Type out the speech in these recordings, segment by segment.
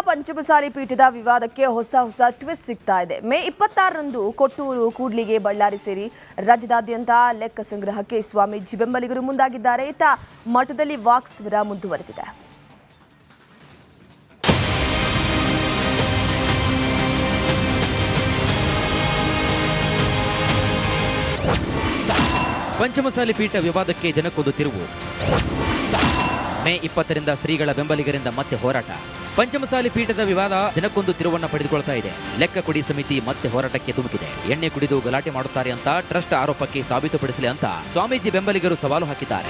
ಪಂಚಮಸಾಲಿ ಪೀಠದ ವಿವಾದಕ್ಕೆ ಹೊಸ ಟ್ವಿಸ್ಟ್ ಸಿಗ್ತಾ ಇದೆ. ಮೇ 26ರಂದು ಕೊಟ್ಟೂರು, ಕೂಡ್ಲಿಗೆ, ಬಳ್ಳಾರಿ ಸೇರಿ ರಾಜ್ಯದಾದ್ಯಂತ ಲೆಕ್ಕ ಸಂಗ್ರಹಕ್ಕೆ ಸ್ವಾಮೀಜಿ ಬೆಂಬಲಿಗರು ಮುಂದಾಗಿದ್ದಾರೆ. ಇತ್ತ ಮಠದಲ್ಲಿ ವಾಕ್ಸಮರ ಮುಂದುವರೆದಿದೆ. ಪಂಚಮಸಾಲಿ ಪೀಠ ವಿವಾದಕ್ಕೆ ದಿನಕ್ಕೊಂದು ತಿರುವು. ಮೇ 20ರಿಂದ ಶ್ರೀಗಳ ಬೆಂಬಲಿಗರಿಂದ ಮತ್ತೆ ಹೋರಾಟ. ಪಂಚಮಸಾಲಿ ಪೀಠದ ವಿವಾದ ದಿನಕ್ಕೊಂದು ತಿರುವನ್ನ ಪಡೆದುಕೊಳ್ತಾ ಇದೆ. ಲೆಕ್ಕ ಕೊಡಿ ಸಮಿತಿ ಮತ್ತೆ ಹೋರಾಟಕ್ಕೆ ಧುಮುಕಿದೆ. ಎಣ್ಣೆ ಕುಡಿದು ಗಲಾಟೆ ಮಾಡುತ್ತಾರೆ ಅಂತ ಟ್ರಸ್ಟ್ ಆರೋಪಕ್ಕೆ ಸಾಬೀತುಪಡಿಸಲಿ ಅಂತ ಸ್ವಾಮೀಜಿ ಬೆಂಬಲಿಗರು ಸವಾಲು ಹಾಕಿದ್ದಾರೆ.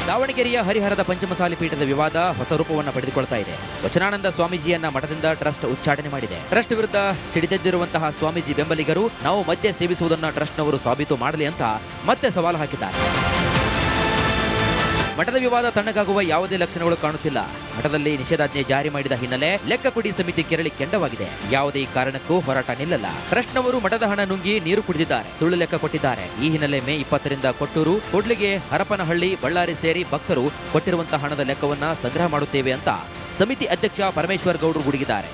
ದಾವಣಗೆರೆಯ ಹರಿಹರದ ಪಂಚಮಸಾಲಿ ಪೀಠದ ವಿವಾದ ಹೊಸ ರೂಪವನ್ನು ಪಡೆದುಕೊಳ್ತಾ ಇದೆ. ವಚನಾನಂದ ಸ್ವಾಮೀಜಿಯನ್ನ ಮಠದಿಂದ ಟ್ರಸ್ಟ್ ಉಚ್ಚಾಟನೆ ಮಾಡಿದೆ. ಟ್ರಸ್ಟ್ ವಿರುದ್ಧ ಸಿಡಿದೆದ್ದಿರುವಂತಹ ಸ್ವಾಮೀಜಿ ಬೆಂಬಲಿಗರು ನಾವು ಮದ್ಯ ಸೇವಿಸುವುದನ್ನು ಟ್ರಸ್ಟ್ನವರು ಸಾಬೀತು ಮಾಡಲಿ ಅಂತ ಮತ್ತೆ ಸವಾಲು ಹಾಕಿದ್ದಾರೆ. ಮಠದ ವಿವಾದ ತಣ್ಣಗಾಗುವ ಯಾವುದೇ ಲಕ್ಷಣಗಳು ಕಾಣುತ್ತಿಲ್ಲ. ಮಠದಲ್ಲಿ ನಿಷೇಧಾಜ್ಞೆ ಜಾರಿ ಮಾಡಿದ ಹಿನ್ನೆಲೆ ಲೆಕ್ಕ ಕೊಡಿ ಸಮಿತಿ ಕೆರಳಿ ಕೆಂಡವಾಗಿದೆ. ಯಾವುದೇ ಕಾರಣಕ್ಕೂ ಹೋರಾಟ ನಿಲ್ಲಲ್ಲ. ಟ್ರಸ್ಟ್ನವರು ಮಠದ ಹಣ ನುಂಗಿ ನೀರು ಕುಡಿದಿದ್ದಾರೆ, ಸುಳ್ಳು ಲೆಕ್ಕ ಕೊಟ್ಟಿದ್ದಾರೆ. ಈ ಹಿನ್ನೆಲೆ ಮೇ 20ರಿಂದ ಕೊಟ್ಟೂರು, ಕೂಡ್ಲಿಗೆ, ಹರಪನಹಳ್ಳಿ, ಬಳ್ಳಾರಿ ಸೇರಿ ಭಕ್ತರು ಕೊಟ್ಟಿರುವಂತಹ ಹಣದ ಲೆಕ್ಕವನ್ನ ಸಂಗ್ರಹ ಮಾಡುತ್ತೇವೆ ಅಂತ ಸಮಿತಿ ಅಧ್ಯಕ್ಷ ಪರಮೇಶ್ವರ್ ಗೌಡರು ಗುಡುಗಿದ್ದಾರೆ.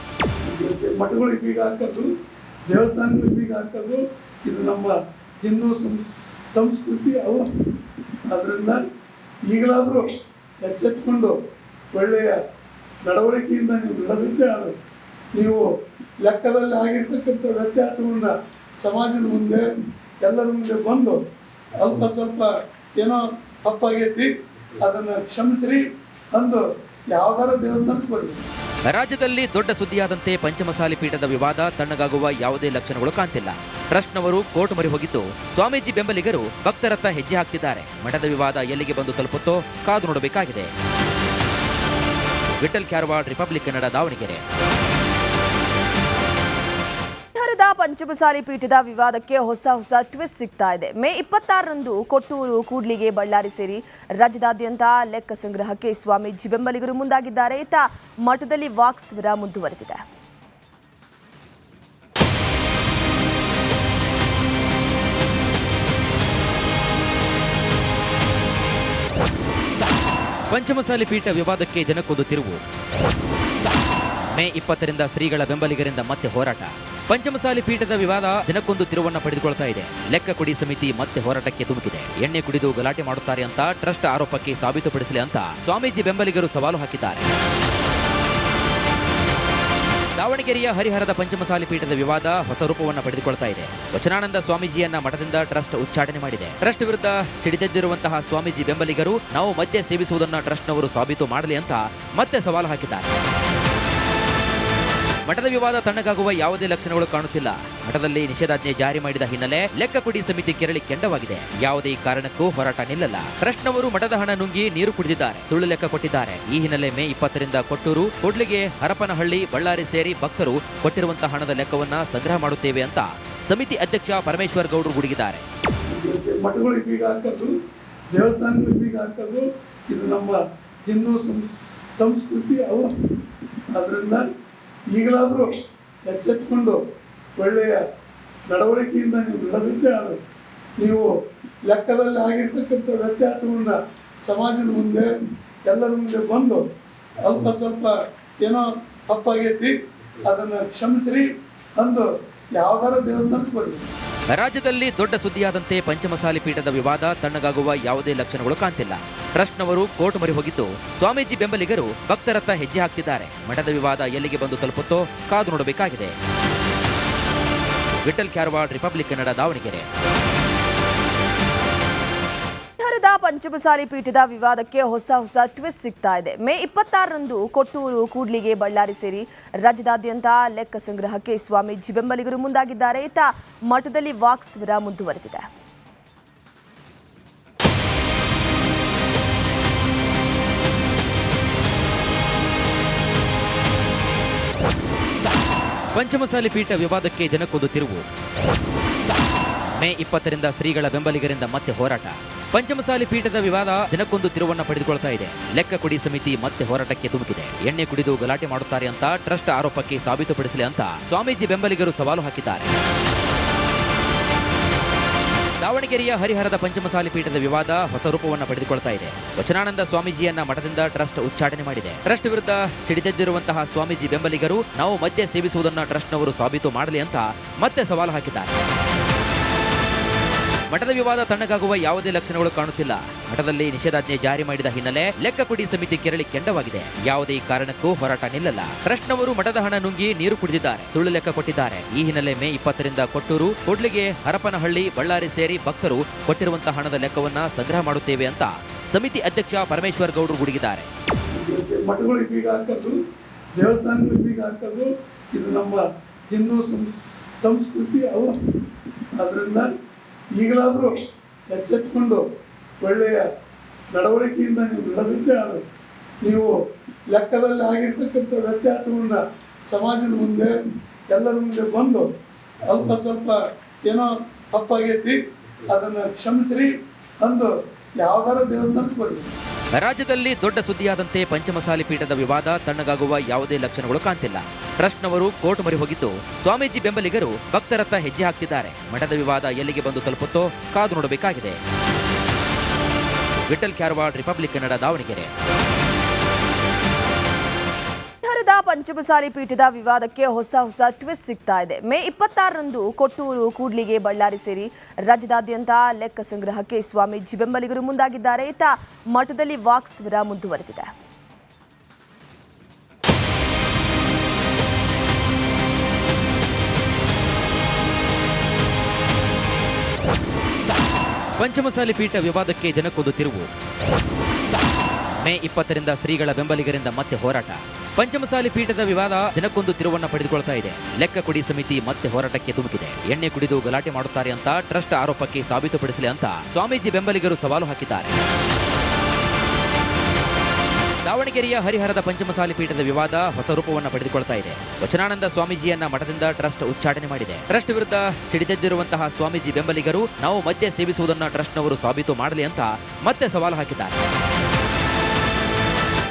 ಮಠಗಳಿಗೆ ಬೀಗ ಹಾಕೋದು, ದೇವಸ್ಥಾನಗಳಿಗೆ ಬೀಗ ಹಾಕೋದು ಇದು ನಮ್ಮ ಹಿಂದೂ ಸಂಸ್ಕೃತಿ ಅವು. ಅದರಿಂದ ಈಗಲಾದರೂ ಎಚ್ಚೆತ್ತುಕೊಂಡು ಒಳ್ಳೆಯ ನಡವಳಿಕೆಯಿಂದ ನೀವು ನಡೆದಿದ್ದೇ ಆದರೂ ನೀವು ಲೆಕ್ಕದಲ್ಲಿ ಆಗಿರ್ತಕ್ಕಂಥ ವ್ಯತ್ಯಾಸವನ್ನು ಸಮಾಜದ ಮುಂದೆ ಎಲ್ಲರ ಮುಂದೆ ಬಂದು ಅಲ್ಪ ಸ್ವಲ್ಪ ಏನೋ ತಪ್ಪಾಗೈತಿ ಅದನ್ನು ಕ್ಷಮಿಸ್ರಿ ಅಂದು ಯಾವ್ದಾರ ದೇವಸ್ಥಾನಕ್ಕೆ ಬರಲಿ. ರಾಜ್ಯದಲ್ಲಿ ದೊಡ್ಡ ಸುದ್ದಿಯಾದಂತೆ ಪಂಚಮಸಾಲಿ ಪೀಠದ ವಿವಾದ ತಣ್ಣಗಾಗುವ ಯಾವುದೇ ಲಕ್ಷಣಗಳು ಕಾಣ್ತಿಲ್ಲ. ಟ್ರಸ್ಟ್ನವರು ಕೋರ್ಟ್ ಮೊರೆ ಹೋಗಿದ್ದು ಸ್ವಾಮೀಜಿ ಬೆಂಬಲಿಗರು ಭಕ್ತರತ್ತ ಹೆಜ್ಜೆ ಹಾಕ್ತಿದ್ದಾರೆ. ಮಠದ ವಿವಾದ ಎಲ್ಲಿಗೆ ಬಂದು ತಲುಪುತ್ತೋ ಕಾದು ನೋಡಬೇಕಾಗಿದೆ. ವಿಠಲ್ ಕ್ಯಾರವಾಡ್, ರಿಪಬ್ಲಿಕ್ ಕನ್ನಡ, ದಾವಣಗೆರೆ. ಪಂಚಮಸಾಲಿ ಪೀಠದ ವಿವಾದಕ್ಕೆ ಹೊಸ ಟ್ವಿಸ್ಟ್ ಸಿಗ್ತಾ ಇದೆ. ಮೇ 26ರಂದು ಕೊಟ್ಟೂರು, ಕೂಡ್ಲಿಗೆ, ಬಳ್ಳಾರಿ ಸೇರಿ ರಾಜ್ಯದಾದ್ಯಂತ ಲೆಕ್ಕ ಸಂಗ್ರಹಕ್ಕೆ ಸ್ವಾಮೀಜಿ ಬೆಂಬಲಿಗರು ಮುಂದಾಗಿದ್ದಾರೆ. ಇತ್ತ ಮಠದಲ್ಲಿ ವಾಕ್ಸಮರ ಮುಂದುವರೆದಿದೆ. ಪಂಚಮಸಾಲಿ ಪೀಠ ವಿವಾದಕ್ಕೆ ದಿನಕ್ಕೊಂದು ತಿರುವು. ಮೇ 20ರಿಂದ ಶ್ರೀಗಳ ಬೆಂಬಲಿಗರಿಂದ ಮತ್ತೆ ಹೋರಾಟ. ಪಂಚಮಸಾಲಿ ಪೀಠದ ವಿವಾದ ದಿನಕ್ಕೊಂದು ತಿರುವನ್ನ ಪಡೆದುಕೊಳ್ತಾ ಇದೆ. ಲೆಕ್ಕ ಕೊಡಿ ಸಮಿತಿ ಮತ್ತೆ ಹೋರಾಟಕ್ಕೆ ಧುಮುಕಿದೆ. ಎಣ್ಣೆ ಕುಡಿದು ಗಲಾಟೆ ಮಾಡುತ್ತಾರೆ ಅಂತ ಟ್ರಸ್ಟ್ ಆರೋಪಕ್ಕೆ ಸಾಬೀತುಪಡಿಸಲಿ ಅಂತ ಸ್ವಾಮೀಜಿ ಬೆಂಬಲಿಗರು ಸವಾಲು ಹಾಕಿದ್ದಾರೆ. ದಾವಣಗೆರೆಯ ಹರಿಹರದ ಪಂಚಮಸಾಲಿ ಪೀಠದ ವಿವಾದ ಹೊಸ ರೂಪವನ್ನು ಪಡೆದುಕೊಳ್ತಾ ಇದೆ. ವಚನಾನಂದ ಸ್ವಾಮೀಜಿಯನ್ನ ಮಠದಿಂದ ಟ್ರಸ್ಟ್ ಉಚ್ಚಾಟನೆ ಮಾಡಿದೆ. ಟ್ರಸ್ಟ್ ವಿರುದ್ಧ ಸಿಡಿದೆದ್ದಿರುವಂತಹ ಸ್ವಾಮೀಜಿ ಬೆಂಬಲಿಗರು ನಾವು ಮದ್ಯ ಸೇವಿಸುವುದನ್ನು ಟ್ರಸ್ಟ್ನವರು ಸಾಬೀತು ಮಾಡಲಿ ಅಂತ ಮತ್ತೆ ಸವಾಲು ಹಾಕಿದ್ದಾರೆ. ಮಠದ ವಿವಾದ ತಣ್ಣಗಾಗುವ ಯಾವುದೇ ಲಕ್ಷಣಗಳು ಕಾಣುತ್ತಿಲ್ಲ. ಮಠದಲ್ಲಿ ನಿಷೇಧಾಜ್ಞೆ ಜಾರಿ ಮಾಡಿದ ಹಿನ್ನೆಲೆ ಲೆಕ್ಕ ಕೊಡಿ ಸಮಿತಿ ಕೆರಳಿ ಕೆಂಡವಾಗಿದೆ. ಯಾವುದೇ ಕಾರಣಕ್ಕೂ ಹೋರಾಟ ನಿಲ್ಲಲ್ಲ. ಟ್ರಸ್ಟ್ನವರು ಮಠದ ಹಣ ನುಂಗಿ ನೀರು ಕುಡಿದಿದ್ದಾರೆ, ಸುಳ್ಳು ಲೆಕ್ಕ ಕೊಟ್ಟಿದ್ದಾರೆ. ಈ ಹಿನ್ನೆಲೆ ಮೇ 20ರಿಂದ ಕೊಟ್ಟೂರು, ಕೂಡ್ಲಿಗೆ, ಹರಪನಹಳ್ಳಿ, ಬಳ್ಳಾರಿ ಸೇರಿ ಭಕ್ತರು ಕೊಟ್ಟಿರುವಂತಹ ಹಣದ ಲೆಕ್ಕವನ್ನ ಸಂಗ್ರಹ ಮಾಡುತ್ತೇವೆ ಅಂತ ಸಮಿತಿ ಅಧ್ಯಕ್ಷ ಪರಮೇಶ್ವರ್ ಗೌಡರು ಗುಡುಗಿದ್ದಾರೆ. ಮಠಗಳಿಗೆ ಬೀಗ ಹಾಕೋದು, ದೇವಸ್ಥಾನಗಳಿಗೆ ಬೀಗ ಹಾಕೋದು ಇದು ನಮ್ಮ ಹಿಂದೂ ಸಂಸ್ಕೃತಿ ಅವು. ಅದರಿಂದ ಈಗಲಾದರೂ ಎಚ್ಚೆತ್ತುಕೊಂಡು ಒಳ್ಳೆಯ ನಡವಳಿಕೆಯಿಂದ ನೀವು ನಡೆದಿದ್ದೇ ಆದರೂ ನೀವು ಲೆಕ್ಕದಲ್ಲಿ ಆಗಿರ್ತಕ್ಕಂಥ ವ್ಯತ್ಯಾಸವನ್ನು ಸಮಾಜದ ಮುಂದೆ ಎಲ್ಲರ ಮುಂದೆ ಬಂದು ಅಲ್ಪ ಸ್ವಲ್ಪ ಏನೋ ತಪ್ಪಾಗೈತಿ ಅದನ್ನು ಕ್ಷಮಿಸ್ರಿ ಅಂದು ಯಾವ್ದಾರ ದೇವಸ್ಥಾನಕ್ಕೆ ಬರಲಿ. ರಾಜ್ಯದಲ್ಲಿ ದೊಡ್ಡ ಸುದ್ದಿಯಾದಂತೆ ಪಂಚಮಸಾಲಿ ಪೀಠದ ವಿವಾದ ತಣ್ಣಗಾಗುವ ಯಾವುದೇ ಲಕ್ಷಣಗಳು ಕಾಣ್ತಿಲ್ಲ. ಟ್ರಸ್ಟ್ನವರು ಕೋರ್ಟ್ ಮೊರೆ ಹೋಗಿದ್ದು ಸ್ವಾಮೀಜಿ ಬೆಂಬಲಿಗರು ಭಕ್ತರತ್ತ ಹೆಜ್ಜೆ ಹಾಕ್ತಿದ್ದಾರೆ. ಮಠದ ವಿವಾದ ಎಲ್ಲಿಗೆ ಬಂದು ತಲುಪುತ್ತೋ ಕಾದು ನೋಡಬೇಕಾಗಿದೆ. ವಿಠಲ್ ಕ್ಯಾರವಾಡ್, ರಿಪಬ್ಲಿಕ್ ಕನ್ನಡ, ದಾವಣಗೆರೆ. ಪಂಚಮಸಾಲಿ ಪೀಠದ ವಿವಾದಕ್ಕೆ ಹೊಸ ಟ್ವಿಸ್ಟ್ ಸಿಗ್ತಾ ಇದೆ. ಮೇ 26ರಂದು ಕೊಟ್ಟೂರು, ಕೂಡ್ಲಿಗೆ, ಬಳ್ಳಾರಿ ಸೇರಿ ರಾಜ್ಯದಾದ್ಯಂತ ಲೆಕ್ಕ ಸಂಗ್ರಹಕ್ಕೆ ಸ್ವಾಮೀಜಿ ಬೆಂಬಲಿಗರು ಮುಂದಾಗಿದ್ದಾರೆ. ಇತ್ತ ಮಠದಲ್ಲಿ ವಾಕ್ಸಮರ ಮುಂದುವರೆದಿದೆ. ಪಂಚಮಸಾಲಿ ಪೀಠ ವಿವಾದಕ್ಕೆ ದಿನಕ್ಕೊಂದು ತಿರುವು. ಮೇ 20ರಿಂದ ಶ್ರೀಗಳ ಬೆಂಬಲಿಗರಿಂದ ಮತ್ತೆ ಹೋರಾಟ. ಪಂಚಮಸಾಲಿ ಪೀಠದ ವಿವಾದ ದಿನಕ್ಕೊಂದು ತಿರುವನ್ನ ಪಡೆದುಕೊಳ್ತಾ ಇದೆ. ಲೆಕ್ಕ ಕೊಡಿ ಸಮಿತಿ ಮತ್ತೆ ಹೋರಾಟಕ್ಕೆ ಧುಮುಕಿದೆ. ಎಣ್ಣೆ ಕುಡಿದು ಗಲಾಟೆ ಮಾಡುತ್ತಾರೆ ಅಂತ ಟ್ರಸ್ಟ್ ಆರೋಪಕ್ಕೆ ಸಾಬೀತುಪಡಿಸಲಿ ಅಂತ ಸ್ವಾಮೀಜಿ ಬೆಂಬಲಿಗರು ಸವಾಲು ಹಾಕಿದ್ದಾರೆ. ದಾವಣಗೆರೆಯ ಹರಿಹರದ ಪಂಚಮಸಾಲಿ ಪೀಠದ ವಿವಾದ ಹೊಸ ರೂಪವನ್ನು ಪಡೆದುಕೊಳ್ತಾ ಇದೆ. ವಚನಾನಂದ ಸ್ವಾಮೀಜಿಯನ್ನ ಮಠದಿಂದ ಟ್ರಸ್ಟ್ ಉಚ್ಚಾಟನೆ ಮಾಡಿದೆ. ಟ್ರಸ್ಟ್ ವಿರುದ್ಧ ಸಿಡಿದೆದ್ದಿರುವಂತಹ ಸ್ವಾಮೀಜಿ ಬೆಂಬಲಿಗರು ನಾವು ಮದ್ಯ ಸೇವಿಸುವುದನ್ನು ಟ್ರಸ್ಟ್ನವರು ಸಾಬೀತು ಮಾಡಲಿ ಅಂತ ಮತ್ತೆ ಸವಾಲು ಹಾಕಿದ್ದಾರೆ. ಮಠದ ವಿವಾದ ತಣ್ಣಗಾಗುವ ಯಾವುದೇ ಲಕ್ಷಣಗಳು ಕಾಣುತ್ತಿಲ್ಲ. ಮಠದಲ್ಲಿ ನಿಷೇಧಾಜ್ಞೆ ಜಾರಿ ಮಾಡಿದ ಹಿನ್ನೆಲೆ ಲೆಕ್ಕ ಕೊಡಿ ಸಮಿತಿ ಕೆರಳಿ ಕೆಂಡವಾಗಿದೆ. ಯಾವುದೇ ಕಾರಣಕ್ಕೂ ಹೋರಾಟ ನಿಲ್ಲಲ್ಲ. ಟ್ರಸ್ಟ್ನವರು ಮಠದ ಹಣ ನುಂಗಿ ನೀರು ಕುಡಿದಿದ್ದಾರೆ, ಸುಳ್ಳು ಲೆಕ್ಕ ಕೊಟ್ಟಿದ್ದಾರೆ. ಈ ಹಿನ್ನೆಲೆ ಮೇ 20ರಿಂದ ಕೊಟ್ಟೂರು, ಕೂಡ್ಲಿಗೆ, ಹರಪನಹಳ್ಳಿ, ಬಳ್ಳಾರಿ ಸೇರಿ ಭಕ್ತರು ಕೊಟ್ಟಿರುವಂತಹ ಹಣದ ಲೆಕ್ಕವನ್ನ ಸಂಗ್ರಹ ಮಾಡುತ್ತೇವೆ ಅಂತ ಸಮಿತಿ ಅಧ್ಯಕ್ಷ ಪರಮೇಶ್ವರ್ ಗೌಡರು ಗುಡುಗಿದ್ದಾರೆ. ಮಠಗಳಿಗೆ ಬೀಗ ಹಾಕೋದು, ದೇವಸ್ಥಾನಗಳಿಗೆ ಬೀಗ ಹಾಕೋದು ಇದು ನಮ್ಮ ಹಿಂದೂ ಸಂಸ್ಕೃತಿ ಅವು. ಅದರಿಂದ ಈಗಲಾದರೂ ಎಚ್ಚೆತ್ತುಕೊಂಡು ಒಳ್ಳೆಯ ನಡವಳಿಕೆಯಿಂದ ನೀವು ನಡೆದಿದ್ದೇ ಅದು ನೀವು ಲೆಕ್ಕದಲ್ಲಿ ಆಗಿರ್ತಕ್ಕಂಥ ವ್ಯತ್ಯಾಸವನ್ನು ಸಮಾಜದ ಮುಂದೆ ಎಲ್ಲರ ಮುಂದೆ ಬಂದು ಅಲ್ಪ ಸ್ವಲ್ಪ ಏನೋ ತಪ್ಪಾಗೈತಿ ಅದನ್ನು ಕ್ಷಮಿಸ್ರಿ ಅಂದು ಯಾವ್ದಾರ ದೇವಸ್ಥಾನಕ್ಕೆ ಬರಲಿ. ರಾಜ್ಯದಲ್ಲಿ ದೊಡ್ಡ ಸುದ್ದಿಯಾದಂತೆ ಪಂಚಮಸಾಲಿ ಪೀಠದ ವಿವಾದ ತಣ್ಣಗಾಗುವ ಯಾವುದೇ ಲಕ್ಷಣಗಳು ಕಾಣ್ತಿಲ್ಲ. ಟ್ರಸ್ಟ್ನವರು ಕೋರ್ಟ್ ಮೊರೆ ಹೋಗಿದ್ದು ಸ್ವಾಮೀಜಿ ಬೆಂಬಲಿಗರು ಭಕ್ತರತ್ತ ಹೆಜ್ಜೆ ಹಾಕ್ತಿದ್ದಾರೆ. ಮಠದ ವಿವಾದ ಎಲ್ಲಿಗೆ ಬಂದು ತಲುಪುತ್ತೋ ಕಾದು ನೋಡಬೇಕಾಗಿದೆ. ವಿಠಲ್ ಕ್ಯಾರವಾಡ್, ರಿಪಬ್ಲಿಕ್ ಕನ್ನಡ, ದಾವಣಗೆರೆ. ಹರಿಹರದ ಪಂಚಮಸಾಲಿ ಪೀಠದ ವಿವಾದಕ್ಕೆ ಹೊಸ ಟ್ವಿಸ್ಟ್ ಸಿಗ್ತಾ ಇದೆ. ಮೇ 26ರಂದು ಕೊಟ್ಟೂರು, ಕೂಡ್ಲಿಗೆ, ಬಳ್ಳಾರಿ ಸೇರಿ ರಾಜ್ಯದಾದ್ಯಂತ ಲೆಕ್ಕ ಸಂಗ್ರಹಕ್ಕೆ ಸ್ವಾಮೀಜಿ ಬೆಂಬಲಿಗರು ಮುಂದಾಗಿದ್ದಾರೆ. ಇತ್ತ ಮಠದಲ್ಲಿ ವಾಕ್ಸಮರ ಮುಂದುವರೆದಿದೆ. ಪಂಚಮಸಾಲಿ ಪೀಠ ವಿವಾದಕ್ಕೆ ದಿನಕ್ಕೊಂದು ತಿರುವು. ಮೇ 20ರಿಂದ ಶ್ರೀಗಳ ಬೆಂಬಲಿಗರಿಂದ ಮತ್ತೆ ಹೋರಾಟ. ಪಂಚಮಸಾಲಿ ಪೀಠದ ವಿವಾದ ದಿನಕ್ಕೊಂದು ತಿರುವನ್ನು ಪಡೆದುಕೊಳ್ತಾ ಇದೆ. ಲೆಕ್ಕ ಕೊಡಿ ಸಮಿತಿ ಮತ್ತೆ ಹೋರಾಟಕ್ಕೆ ಧುಮುಕಿದೆ. ಎಣ್ಣೆ ಕುಡಿದು ಗಲಾಟೆ ಮಾಡುತ್ತಾರೆ ಅಂತ ಟ್ರಸ್ಟ್ ಆರೋಪಕ್ಕೆ ಸಾಬೀತುಪಡಿಸಲಿ ಅಂತ ಸ್ವಾಮೀಜಿ ಬೆಂಬಲಿಗರು ಸವಾಲು ಹಾಕಿದ್ದಾರೆ. ದಾವಣಗೆರೆಯ ಹರಿಹರದ ಪಂಚಮಸಾಲಿ ಪೀಠದ ವಿವಾದ ಹೊಸ ರೂಪವನ್ನು ಪಡೆದುಕೊಳ್ತಾ ಇದೆ. ವಚನಾನಂದ ಸ್ವಾಮೀಜಿಯನ್ನ ಮಠದಿಂದ ಟ್ರಸ್ಟ್ ಉಚ್ಚಾಟನೆ ಮಾಡಿದೆ. ಟ್ರಸ್ಟ್ ವಿರುದ್ಧ ಸಿಡಿದೆದ್ದಿರುವಂತಹ ಸ್ವಾಮೀಜಿ ಬೆಂಬಲಿಗರು ನಾವು ಮದ್ಯ ಸೇವಿಸುವುದನ್ನು ಟ್ರಸ್ಟ್ನವರು ಸಾಬೀತು ಮಾಡಲಿ ಅಂತ ಮತ್ತೆ ಸವಾಲು ಹಾಕಿದ್ದಾರೆ.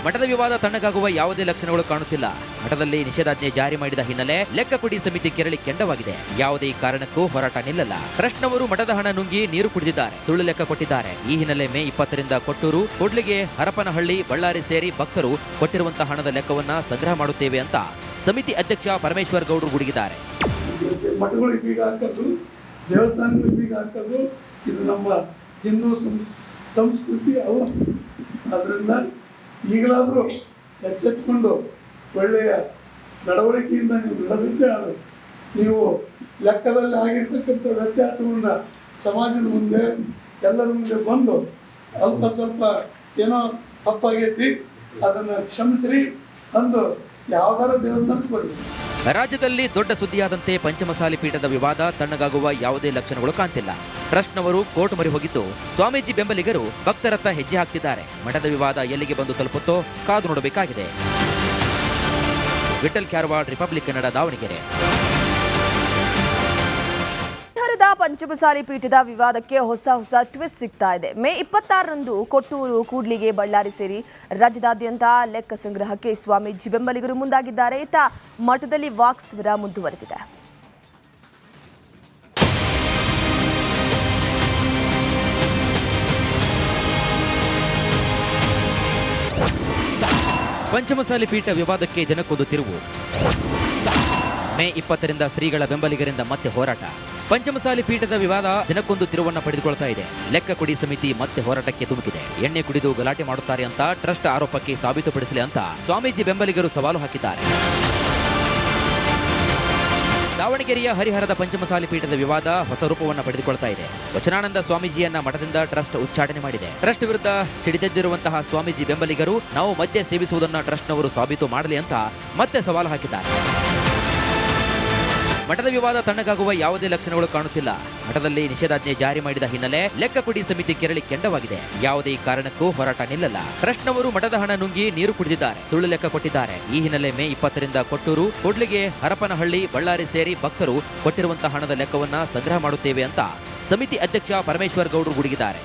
ಮಠದ ವಿವಾದ ತಣ್ಣಗಾಗುವ ಯಾವುದೇ ಲಕ್ಷಣಗಳು ಕಾಣುತ್ತಿಲ್ಲ. ಮಠದಲ್ಲಿ ನಿಷೇಧಾಜ್ಞೆ ಜಾರಿ ಮಾಡಿದ ಹಿನ್ನೆಲೆ ಲೆಕ್ಕ ಕೊಡಿ ಸಮಿತಿ ಕೆರಳಿ ಕೆಂಡವಾಗಿದೆ. ಯಾವುದೇ ಕಾರಣಕ್ಕೂ ಹೋರಾಟ ನಿಲ್ಲಲ್ಲ. ಟ್ರಸ್ಟ್ನವರು ಮಠದ ಹಣ ನುಂಗಿ ನೀರು ಕುಡಿದಿದ್ದಾರೆ, ಸುಳ್ಳು ಲೆಕ್ಕ ಕೊಟ್ಟಿದ್ದಾರೆ. ಈ ಹಿನ್ನೆಲೆ ಮೇ 20ರಿಂದ ಕೊಟ್ಟೂರು, ಕೂಡ್ಲಿಗೆ, ಹರಪನಹಳ್ಳಿ, ಬಳ್ಳಾರಿ ಸೇರಿ ಭಕ್ತರು ಕೊಟ್ಟಿರುವಂತಹ ಹಣದ ಲೆಕ್ಕವನ್ನ ಸಂಗ್ರಹ ಮಾಡುತ್ತೇವೆ ಅಂತ ಸಮಿತಿ ಅಧ್ಯಕ್ಷ ಪರಮೇಶ್ವರ್ ಗೌಡರು ಗುಡುಗಿದ್ದಾರೆ. ಮಠಗಳಿಗೆ ಬೀಗ ಹಾಕೋದು, ದೇವಸ್ಥಾನಗಳಿಗೆ ಬೀಗ ಹಾಕೋದು ಇದು ನಮ್ಮ ಹಿಂದೂ ಸಂಸ್ಕೃತಿ ಅವು. ಅದರಿಂದ ಈಗಲಾದರೂ ಎಚ್ಚೆತ್ತುಕೊಂಡು ಒಳ್ಳೆಯ ನಡವಳಿಕೆಯಿಂದ ನೀವು ನಡೆದಿದ್ದೇ ಅದು ನೀವು ಲೆಕ್ಕದಲ್ಲಿ ಆಗಿರ್ತಕ್ಕಂಥ ವ್ಯತ್ಯಾಸವನ್ನು ಸಮಾಜದ ಮುಂದೆ ಎಲ್ಲರ ಮುಂದೆ ಬಂದು ಅಲ್ಪ ಸ್ವಲ್ಪ ಏನೋ ತಪ್ಪಾಗೈತಿ ಅದನ್ನು ಕ್ಷಮಿಸ್ರಿ ಅಂದು ಯಾವ್ದಾರ ದೇವಸ್ಥಾನಕ್ಕೆ ಬರಲಿ. ರಾಜ್ಯದಲ್ಲಿ ದೊಡ್ಡ ಸುದ್ದಿಯಾದಂತೆ ಪಂಚಮಸಾಲಿ ಪೀಠದ ವಿವಾದ ತಣ್ಣಗಾಗುವ ಯಾವುದೇ ಲಕ್ಷಣಗಳು ಕಾಣ್ತಿಲ್ಲ. ಟ್ರಸ್ಟ್ನವರು ಕೋರ್ಟ್ ಮೊರೆ ಹೋಗಿದ್ದು ಸ್ವಾಮೀಜಿ ಬೆಂಬಲಿಗರು ಭಕ್ತರತ್ತ ಹೆಜ್ಜೆ ಹಾಕ್ತಿದ್ದಾರೆ. ಮಠದ ವಿವಾದ ಎಲ್ಲಿಗೆ ಬಂದು ತಲುಪುತ್ತೋ ಕಾದು ನೋಡಬೇಕಾಗಿದೆ. ವಿಠಲ್ ಕ್ಯಾರವಾಡ್, ರಿಪಬ್ಲಿಕ್ ಕನ್ನಡ, ದಾವಣಗೆರೆ. ಹರಿಹರದ ಪಂಚಮಸಾಲಿ ಪೀಠದ ವಿವಾದಕ್ಕೆ ಹೊಸ ಟ್ವಿಸ್ಟ್ ಸಿಗ್ತಾ ಇದೆ. ಮೇ 26ರಂದು ಕೊಟ್ಟೂರು, ಕೂಡ್ಲಿಗೆ, ಬಳ್ಳಾರಿ ಸೇರಿ ರಾಜ್ಯದಾದ್ಯಂತ ಲೆಕ್ಕ ಸಂಗ್ರಹಕ್ಕೆ ಸ್ವಾಮೀಜಿ ಬೆಂಬಲಿಗರು ಮುಂದಾಗಿದ್ದಾರೆ. ಇತ್ತ ಮಠದಲ್ಲಿ ವಾಕ್ಸಮರ ಮುಂದುವರೆದಿದೆ. ಪಂಚಮಸಾಲಿ ಪೀಠ ವಿವಾದಕ್ಕೆ ದಿನಕ್ಕೊಂದು ತಿರುವು. ಮೇ 20ರಿಂದ ಶ್ರೀಗಳ ಬೆಂಬಲಿಗರಿಂದ ಮತ್ತೆ ಹೋರಾಟ. ಪಂಚಮಸಾಲಿ ಪೀಠದ ವಿವಾದ ದಿನಕ್ಕೊಂದು ತಿರುವನ್ನು ಪಡೆದುಕೊಳ್ತಾ ಇದೆ. ಲೆಕ್ಕ ಕೊಡಿ ಸಮಿತಿ ಮತ್ತೆ ಹೋರಾಟಕ್ಕೆ ಧುಮುಕಿದೆ. ಎಣ್ಣೆ ಕುಡಿದು ಗಲಾಟೆ ಮಾಡುತ್ತಾರೆ ಅಂತ ಟ್ರಸ್ಟ್ ಆರೋಪಕ್ಕೆ ಸಾಬೀತುಪಡಿಸಲಿ ಅಂತ ಸ್ವಾಮೀಜಿ ಬೆಂಬಲಿಗರು ಸವಾಲು ಹಾಕಿದ್ದಾರೆ. ದಾವಣಗೆರೆಯ ಹರಿಹರದ ಪಂಚಮಸಾಲಿ ಪೀಠದ ವಿವಾದ ಹೊಸ ರೂಪವನ್ನು ಪಡೆದುಕೊಳ್ತಾ ಇದೆ. ವಚನಾನಂದ ಸ್ವಾಮೀಜಿಯನ್ನ ಮಠದಿಂದ ಟ್ರಸ್ಟ್ ಉಚ್ಚಾಟನೆ ಮಾಡಿದೆ. ಟ್ರಸ್ಟ್ ವಿರುದ್ಧ ಸಿಡಿದೆದ್ದಿರುವಂತಹ ಸ್ವಾಮೀಜಿ ಬೆಂಬಲಿಗರು ನಾವು ಮದ್ಯ ಸೇವಿಸುವುದನ್ನು ಟ್ರಸ್ಟ್ನವರು ಸಾಬೀತು ಮಾಡಲಿ ಅಂತ ಮತ್ತೆ ಸವಾಲು ಹಾಕಿದ್ದಾರೆ. ಮಠದ ವಿವಾದ ತಣ್ಣಗಾಗುವ ಯಾವುದೇ ಲಕ್ಷಣಗಳು ಕಾಣುತ್ತಿಲ್ಲ. ಮಠದಲ್ಲಿ ನಿಷೇಧಾಜ್ಞೆ ಜಾರಿ ಮಾಡಿದ ಹಿನ್ನೆಲೆ ಲೆಕ್ಕ ಕೊಡಿ ಸಮಿತಿ ಕೆರಳಿ ಕೆಂಡವಾಗಿದೆ. ಯಾವುದೇ ಕಾರಣಕ್ಕೂ ಹೋರಾಟ ನಿಲ್ಲಲ್ಲ. ಟ್ರಸ್ಟ್ನವರು ಮಠದ ಹಣ ನುಂಗಿ ನೀರು ಕುಡಿದಿದ್ದಾರೆ, ಸುಳ್ಳು ಲೆಕ್ಕ ಕೊಟ್ಟಿದ್ದಾರೆ. ಈ ಹಿನ್ನೆಲೆ ಮೇ 20ರಿಂದ ಕೊಟ್ಟೂರು, ಕೂಡ್ಲಿಗೆ, ಹರಪನಹಳ್ಳಿ, ಬಳ್ಳಾರಿ ಸೇರಿ ಭಕ್ತರು ಕೊಟ್ಟಿರುವಂತಹ ಹಣದ ಲೆಕ್ಕವನ್ನ ಸಂಗ್ರಹ ಮಾಡುತ್ತೇವೆ ಅಂತ ಸಮಿತಿ ಅಧ್ಯಕ್ಷ ಪರಮೇಶ್ವರ್ ಗೌಡರು ಗುಡುಗಿದ್ದಾರೆ.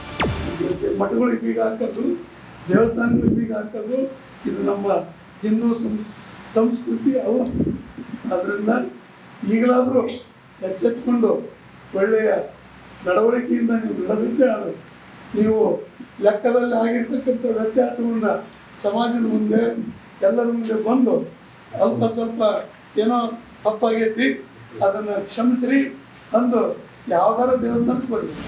ಮಠಗಳಿಗೆ ಬೀಗ ಹಾಕೋದು, ದೇವಸ್ಥಾನಗಳಿಗೆ ಬೀಗ ಹಾಕೋದು ಇದು ನಮ್ಮ ಹಿಂದೂ ಸಂಸ್ಕೃತಿ ಅವು. ಅದರಿಂದ ಈಗಲಾದರೂ ಎಚ್ಚೆತ್ತುಕೊಂಡು ಒಳ್ಳೆಯ ನಡವಳಿಕೆಯಿಂದ ನೀವು ನಡೆದಿದ್ದೇ ಆದರೆ ನೀವು ಲೆಕ್ಕದಲ್ಲಿ ಆಗಿರ್ತಕ್ಕಂಥ ವ್ಯತ್ಯಾಸವನ್ನು ಸಮಾಜದ ಮುಂದೆ ಎಲ್ಲರ ಮುಂದೆ ಬಂದು ಅಲ್ಪ ಸ್ವಲ್ಪ ಏನೋ ತಪ್ಪಾಗೈತಿ ಅದನ್ನು ಕ್ಷಮಿಸ್ರಿ ಅಂದು ಯಾವ್ದಾರ ದೇವಸ್ಥಾನಕ್ಕೆ ಬರ್ಬೇಕು.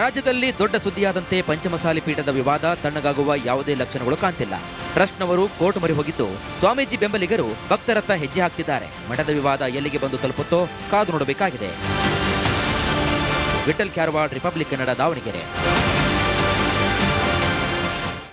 ರಾಜ್ಯದಲ್ಲಿ ದೊಡ್ಡ ಸುದ್ದಿಯಾದಂತೆ ಪಂಚಮಸಾಲಿ ಪೀಠದ ವಿವಾದ ತಣ್ಣಗಾಗುವ ಯಾವುದೇ ಲಕ್ಷಣಗಳು ಕಾಣ್ತಿಲ್ಲ. ಟ್ರಸ್ಟ್ನವರು ಕೋರ್ಟ್ ಮೊರೆ ಹೋಗಿದ್ದು, ಸ್ವಾಮೀಜಿ ಬೆಂಬಲಿಗರು ಭಕ್ತರತ್ತ ಹೆಜ್ಜೆ ಹಾಕ್ತಿದ್ದಾರೆ. ಮಠದ ವಿವಾದ ಎಲ್ಲಿಗೆ ಬಂದು ತಲುಪುತ್ತೋ ಕಾದು ನೋಡಬೇಕಾಗಿದೆ. ವಿಠಲ್ ಕ್ಯಾರವಾಡ್, ರಿಪಬ್ಲಿಕ್ ಕನ್ನಡ, ದಾವಣಗೆರೆ.